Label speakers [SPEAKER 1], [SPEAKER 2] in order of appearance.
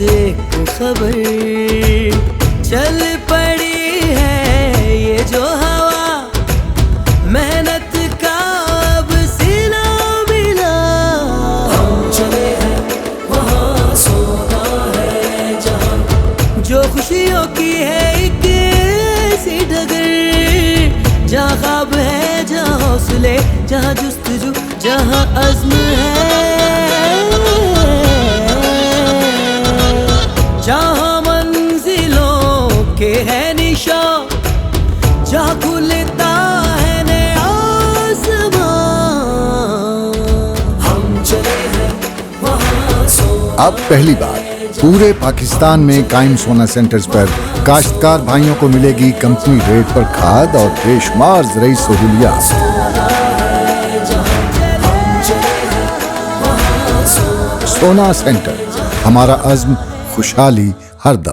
[SPEAKER 1] एक खबर चल पड़ी है, ये जो हवा मेहनत का अब सिला मिला। हम चले हैं वहाँ सोना है जहाँ, जो खुशियों की है एक ऐसी डगर, जहाँ ख्वाब है, जहाँ हौसले, जहाँ जुस्तजू, जहाँ अज़्म है, जहाँ मंजिलों के है निशान, जहाँ खुलता है नया आसमां। हम चले हैं वहाँ सोना।
[SPEAKER 2] अब पहली बार पूरे पाकिस्तान में कायम सोना सेंटर्स पर काश्तकार भाइयों को मिलेगी कंपनी रेट पर खाद और बेशुमार ज़रूरी सहूलियात। सोना सेंटर, हमारा अज़्म खुशहाली हरदम।